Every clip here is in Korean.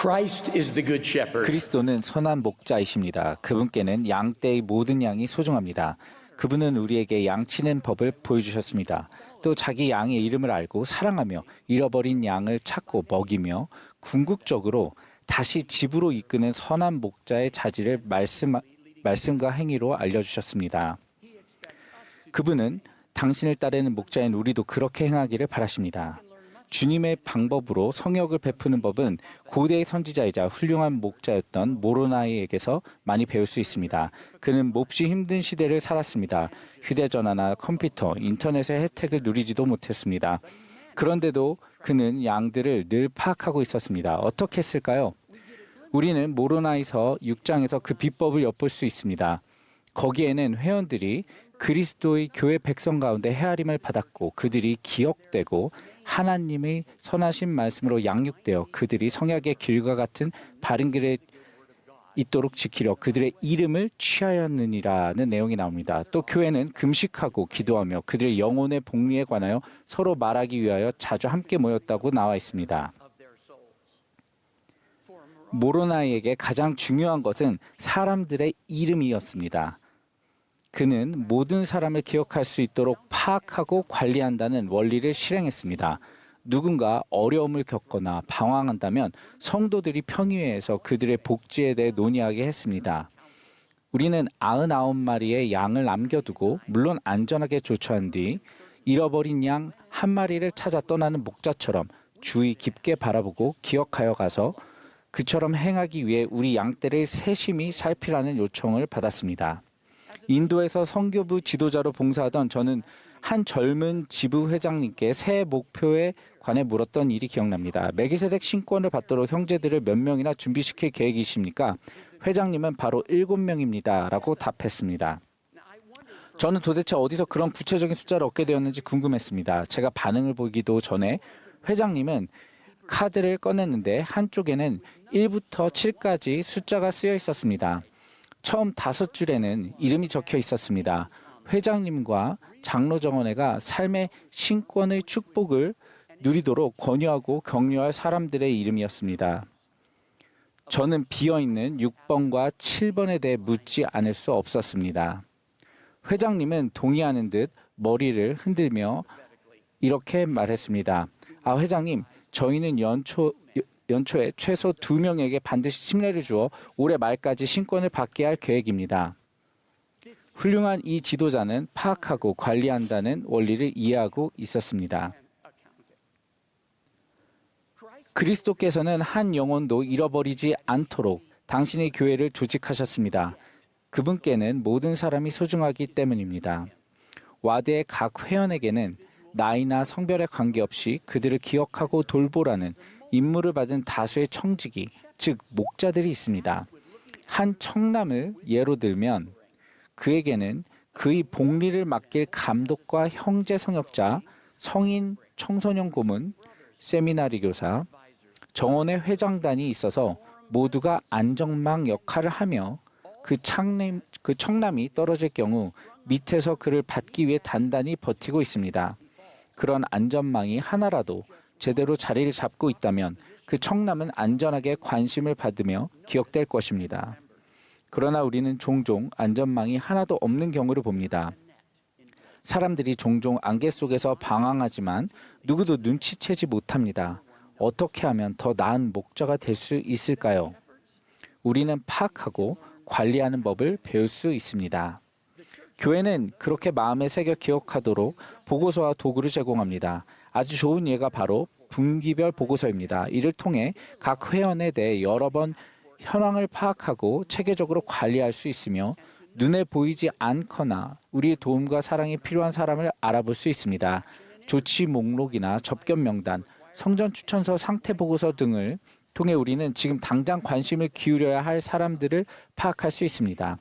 Christ is the good shepherd. 그리스도는 선한 목자이십니다. 그분께는 양떼의 모든 양이 소중합니다. 그분은 우리에게 양치는 법을 보여주셨습니다. 또 자기 양의 이름을 알고 사랑하며 잃어버린 양을 찾고 먹이며 궁극적으로 다시 집으로 이끄는 선한 목자의 자질을 말씀과 행위로 알려주셨습니다. 그분은 당신을 따르는 목자인 우리도 그렇게 행하기를 바라십니다. 주님의 방법으로 성역을 베푸는 법은 고대의 선지자이자 훌륭한 목자였던 모로나이에게서 많이 배울 수 있습니다. 그는 몹시 힘든 시대를 살았습니다. 휴대전화나 컴퓨터, 인터넷의 혜택을 누리지도 못했습니다. 그런데도 그는 양들을 늘 파악하고 있었습니다. 어떻게 했을까요? 우리는 모로나이서 6장에서 그 비법을 엿볼 수 있습니다. 거기에는 회원들이 그리스도의 교회 백성 가운데 헤아림을 받았고 그들이 기억되고 하나님의 선하신 말씀으로 양육되어 그들이 성약의 길과 같은 바른 길에 있도록 지키려 그들의 이름을 취하였느니라는 내용이 나옵니다. 또 교회는 금식하고 기도하며 그들의 영혼의 복리에 관하여 서로 말하기 위하여 자주 함께 모였다고 나와 있습니다. 모로나이에게 가장 중요한 것은 사람들의 이름이었습니다. 그는 모든 사람을 기억할 수 있도록 파악하고 관리한다는 원리를 실행했습니다. 누군가 어려움을 겪거나 방황한다면 성도들이 평의회에서 그들의 복지에 대해 논의하게 했습니다. 우리는 99마리의 양을 남겨두고 물론 안전하게 조처한 뒤 잃어버린 양 한 마리를 찾아 떠나는 목자처럼 주의 깊게 바라보고 기억하여 가서 그처럼 행하기 위해 우리 양떼를 세심히 살피라는 요청을 받았습니다. 인도에서 선교부 지도자로 봉사하던 저는 한 젊은 지부 회장님께 새해 목표에 관해 물었던 일이 기억납니다. 멜기세덱 신권을 받도록 형제들을 몇 명이나 준비시킬 계획이십니까? 회장님은 바로 7명입니다. 라고 답했습니다. 저는 도대체 어디서 그런 구체적인 숫자를 얻게 되었는지 궁금했습니다. 제가 반응을 보기도 전에 회장님은 카드를 꺼냈는데 한쪽에는 1부터 7까지 숫자가 쓰여 있었습니다. 처음 5줄에는 이름이 적혀 있었습니다. 회장님과 장로 정원회가 삶의 신권의 축복을 누리도록 권유하고 격려할 사람들의 이름이었습니다. 저는 비어있는 6번과 7번에 대해 묻지 않을 수 없었습니다. 회장님은 동의하는 듯 머리를 흔들며 이렇게 말했습니다. 회장님, 저희는 연초에 최소 2명에게 반드시 침례를 주어 올해 말까지 신권을 받게 할 계획입니다. 훌륭한 이 지도자는 파악하고 관리한다는 원리를 이해하고 있었습니다. 그리스도께서는 한 영혼도 잃어버리지 않도록 당신의 교회를 조직하셨습니다. 그분께는 모든 사람이 소중하기 때문입니다. 와드의 각 회원에게는 나이나 성별에 관계없이 그들을 기억하고 돌보라는 임무를 받은 다수의 청지기, 즉 목자들이 있습니다. 한 청남을 예로 들면 그에게는 그의 복리를 맡길 감독과 형제 성역자, 성인 청소년 고문, 세미나리 교사, 정원의 회장단이 있어서 모두가 안전망 역할을 하며 그 청남이 떨어질 경우 밑에서 그를 받기 위해 단단히 버티고 있습니다. 그런 안전망이 하나라도 제대로 자리를 잡고 있다면 그 청남은 안전하게 관심을 받으며 기억될 것입니다. 그러나 우리는 종종 안전망이 하나도 없는 경우를 봅니다. 사람들이 종종 안개 속에서 방황하지만 누구도 눈치채지 못합니다. 어떻게 하면 더 나은 목자가 될 수 있을까요? 우리는 파악하고 관리하는 법을 배울 수 있습니다. 교회는 그렇게 마음에 새겨 기억하도록 보고서와 도구를 제공합니다. 아주 좋은 예가 바로 분기별 보고서입니다. 이를 통해 각 회원에 대해 여러 번 현황을 파악하고 체계적으로 관리할 수 있으며 눈에 보이지 않거나 우리의 도움과 사랑이 필요한 사람을 알아볼 수 있습니다. 조치 목록이나 접견 명단, 성전 추천서 상태 보고서 등을 통해 우리는 지금 당장 관심을 기울여야 할 사람들을 파악할 수 있습니다.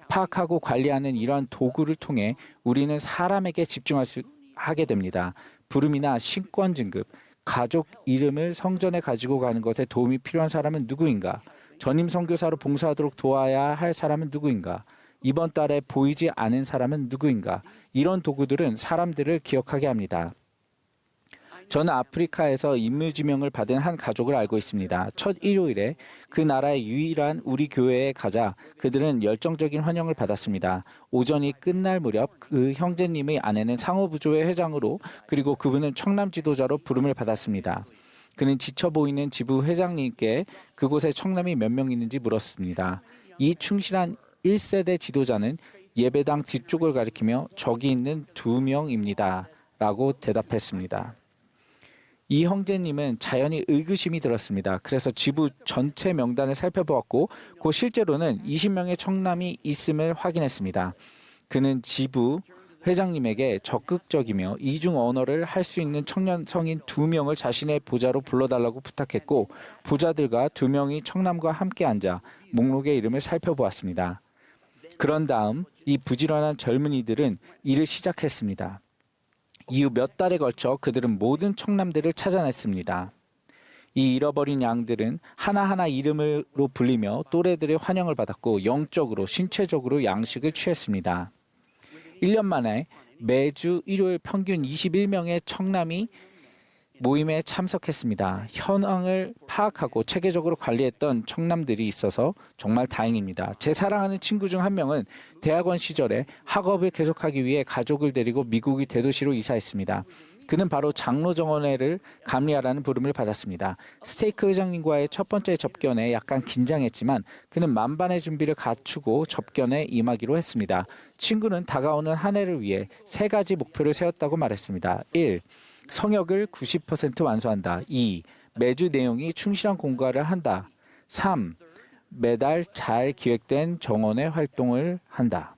파악하고 관리하는 이러한 도구를 통해 우리는 사람에게 집중하게 됩니다. 부름이나 신권 진급, 가족 이름을 성전에 가지고 가는 것에 도움이 필요한 사람은 누구인가? 전임 선교사로 봉사하도록 도와야 할 사람은 누구인가? 이번 달에 보이지 않은 사람은 누구인가? 이런 도구들은 사람들을 기억하게 합니다. 저는 아프리카에서 임무지명을 받은 한 가족을 알고 있습니다. 첫 일요일에 그 나라의 유일한 우리 교회에 가자 그들은 열정적인 환영을 받았습니다. 오전이 끝날 무렵 그 형제님의 아내는 상호부조회 회장으로 그리고 그분은 청남 지도자로 부름을 받았습니다. 그는 지쳐 보이는 지부 회장님께 그곳에 청남이 몇 명 있는지 물었습니다. 이 충실한 1세대 지도자는 예배당 뒤쪽을 가리키며 저기 있는 2명입니다. 라고 대답했습니다. 이 형제님은 자연히 의구심이 들었습니다. 그래서 지부 전체 명단을 살펴보았고 그 실제로는 20명의 청남이 있음을 확인했습니다. 그는 지부 회장님에게 적극적이며 이중 언어를 할 수 있는 청년 성인 2명을 자신의 보좌로 불러달라고 부탁했고 보좌들과 2명이 청남과 함께 앉아 목록의 이름을 살펴보았습니다. 그런 다음 이 부지런한 젊은이들은 일을 시작했습니다. 이후 몇 달에 걸쳐 그들은 모든 청남들을 찾아냈습니다. 이 잃어버린 양들은 하나하나 이름으로 불리며 또래들의 환영을 받았고 영적으로 신체적으로 양식을 취했습니다. 1년 만에 매주 일요일 평균 21명의 청남이 모임에 참석했습니다. 현황을 파악하고 체계적으로 관리했던 청남들이 있어서 정말 다행입니다. 제 사랑하는 친구 중 한 명은 대학원 시절에 학업을 계속하기 위해 가족을 데리고 미국의 대도시로 이사했습니다. 그는 바로 장로 정원회를 감리하라는 부름을 받았습니다. 스테이크 회장님과의 첫 번째 접견에 약간 긴장했지만 그는 만반의 준비를 갖추고 접견에 임하기로 했습니다. 친구는 다가오는 한 해를 위해 3가지 목표를 세웠다고 말했습니다. 1. 성역을 90% 완수한다. 2. 매주 내용이 충실한 공부를 한다. 3. 매달 잘 기획된 정원의 활동을 한다.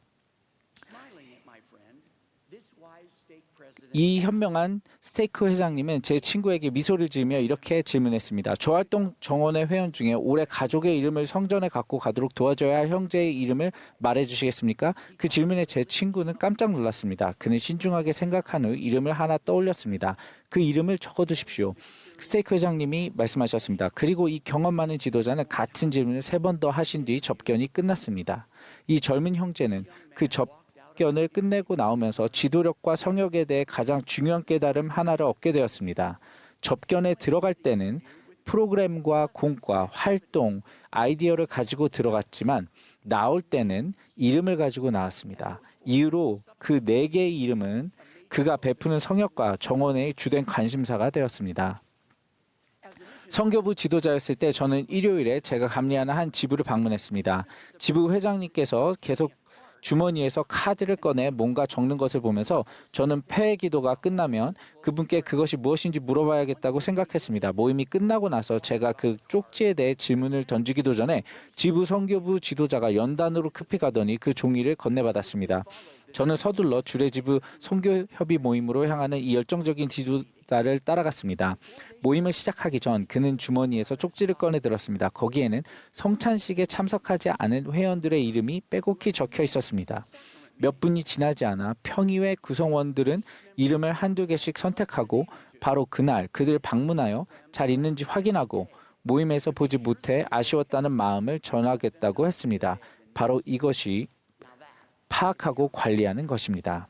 이 현명한 스테이크 회장님은 제 친구에게 미소를 지으며 이렇게 질문했습니다. 조활동 정원의 회원 중에 올해 가족의 이름을 성전에 갖고 가도록 도와줘야 할 형제의 이름을 말해주시겠습니까? 그 질문에 제 친구는 깜짝 놀랐습니다. 그는 신중하게 생각한 후 이름을 하나 떠올렸습니다. 그 이름을 적어두십시오. 스테이크 회장님이 말씀하셨습니다. 그리고 이 경험 많은 지도자는 같은 질문을 3번 더 하신 뒤 접견이 끝났습니다. 이 젊은 형제는 그 접견을 끝내고 나오면서 지도력과 성역에 대해 가장 중요한 깨달음 하나를 얻게 되었습니다. 접견에 들어갈 때는 프로그램과 공과 활동, 아이디어를 가지고 들어갔지만 나올 때는 이름을 가지고 나왔습니다. 이후로 그 4개의 이름은 그가 베푸는 성역과 정원의 주된 관심사가 되었습니다. 선교부 지도자였을 때 저는 일요일에 제가 감리하는 한 지부를 방문했습니다. 지부 회장님께서 계속 주머니에서 카드를 꺼내 뭔가 적는 것을 보면서 저는 폐회 기도가 끝나면 그분께 그것이 무엇인지 물어봐야겠다고 생각했습니다. 모임이 끝나고 나서 제가 그 쪽지에 대해 질문을 던지기도 전에 지부 선교부 지도자가 연단으로 급히 가더니 그 종이를 건네받았습니다. 저는 서둘러 주례지부 선교협의 모임으로 향하는 이 열정적인 지도자를 따라갔습니다. 모임을 시작하기 전 그는 주머니에서 쪽지를 꺼내 들었습니다. 거기에는 성찬식에 참석하지 않은 회원들의 이름이 빼곡히 적혀 있었습니다. 몇 분이 지나지 않아 평의회 구성원들은 이름을 1-2개씩 선택하고 바로 그날 그들 방문하여 잘 있는지 확인하고 모임에서 보지 못해 아쉬웠다는 마음을 전하겠다고 했습니다. 바로 이것이 파악하고 관리하는 것입니다.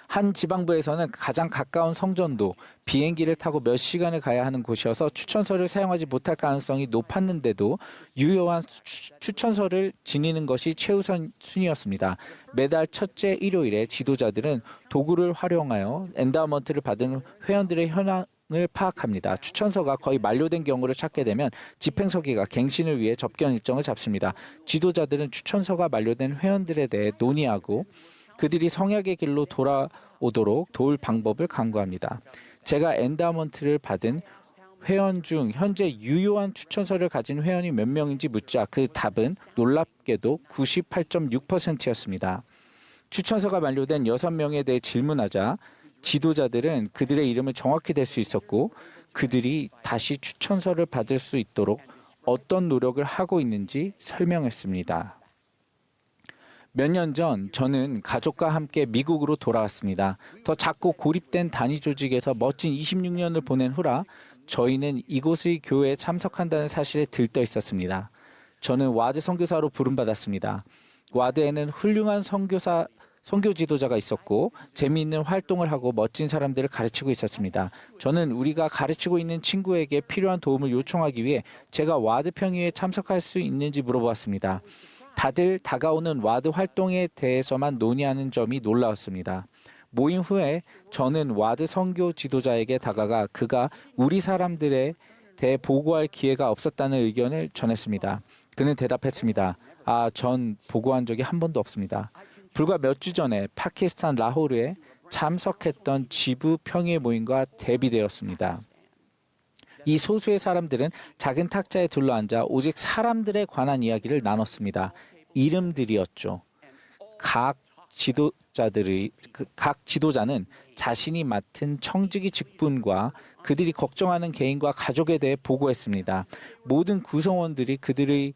한 지방부에서는 가장 가까운 성전도 비행기를 타고 몇 시간을 가야 하는 곳이어서 추천서를 사용하지 못할 가능성이 높았는데도 유효한 추천서를 지니는 것이 최우선 순위였습니다. 매달 첫째 일요일에 지도자들은 도구를 활용하여 엔다우먼트를 받은 회원들의 현황을 파악합니다. 추천서가 거의 만료된 경우를 찾게 되면 집행서기가 갱신을 위해 접견 일정을 잡습니다. 지도자들은 추천서가 만료된 회원들에 대해 논의하고 그들이 성약의 길로 돌아오도록 도울 방법을 강구합니다. 제가 엔다우먼트를 받은 회원 중 현재 유효한 추천서를 가진 회원이 몇 명인지 묻자 그 답은 놀랍게도 98.6%였습니다. 추천서가 만료된 6명에 대해 질문하자 지도자들은 그들의 이름을 정확히 댈 수 있었고 그들이 다시 추천서를 받을 수 있도록 어떤 노력을 하고 있는지 설명했습니다. 몇 년 전 저는 가족과 함께 미국으로 돌아왔습니다. 더 작고 고립된 단위 조직에서 멋진 26년을 보낸 후라 저희는 이곳의 교회에 참석한다는 사실에 들떠 있었습니다. 저는 와드 선교사로 부름받았습니다. 와드에는 훌륭한 선교사 선교 지도자가 있었고 재미있는 활동을 하고 멋진 사람들을 가르치고 있었습니다. 저는 우리가 가르치고 있는 친구에게 필요한 도움을 요청하기 위해 제가 와드 평의에 참석할 수 있는지 물어보았습니다. 다들 다가오는 와드 활동에 대해서만 논의하는 점이 놀라웠습니다. 모임 후에 저는 와드 선교 지도자에게 다가가 그가 우리 사람들에 대해 보고할 기회가 없었다는 의견을 전했습니다. 그는 대답했습니다. 전 보고한 적이 한 번도 없습니다. 불과 몇 주 전에 파키스탄 라호르에 참석했던 지부 평의 모임과 대비되었습니다. 이 소수의 사람들은 작은 탁자에 둘러앉아 오직 사람들에 관한 이야기를 나눴습니다. 이름들이었죠. 각 지도자는 자신이 맡은 청지기 직분과 그들이 걱정하는 개인과 가족에 대해 보고했습니다. 모든 구성원들이 그들의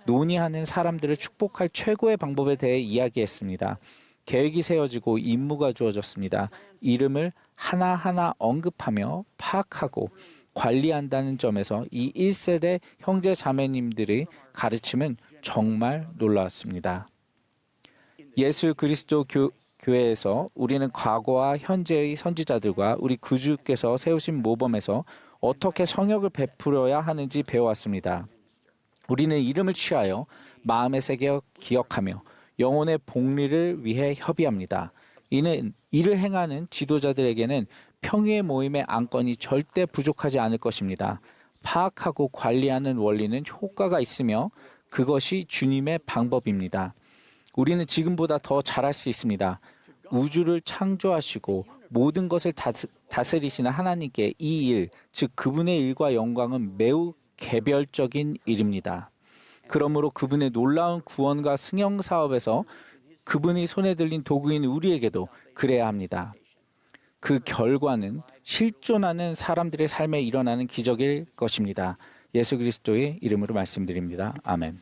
논의하는 사람들을 축복할 최고의 방법에 대해 이야기했습니다. 계획이 세워지고 임무가 주어졌습니다. 이름을 하나하나 언급하며 파악하고 관리한다는 점에서 이 1세대 형제 자매님들의 가르침은 정말 놀라웠습니다. 예수 그리스도 교회에서 우리는 과거와 현재의 선지자들과 우리 구주께서 세우신 모범에서 어떻게 성역을 베풀어야 하는지 배워왔습니다. 우리는 이름을 취하여 마음에 새겨 기억하며 영혼의 복리를 위해 협의합니다. 이를 행하는 지도자들에게는 평의의 모임의 안건이 절대 부족하지 않을 것입니다. 파악하고 관리하는 원리는 효과가 있으며 그것이 주님의 방법입니다. 우리는 지금보다 더 잘할 수 있습니다. 우주를 창조하시고 모든 것을 다스리시는 하나님께 이 일, 즉 그분의 일과 영광은 매우 개별적인 일입니다. 그러므로 그분의 놀라운 구원과 승영 사업에서 그분이 손에 들린 도구인 우리에게도 그래야 합니다. 그 결과는 실존하는 사람들의 삶에 일어나는 기적일 것입니다. 예수 그리스도의 이름으로 말씀드립니다. 아멘.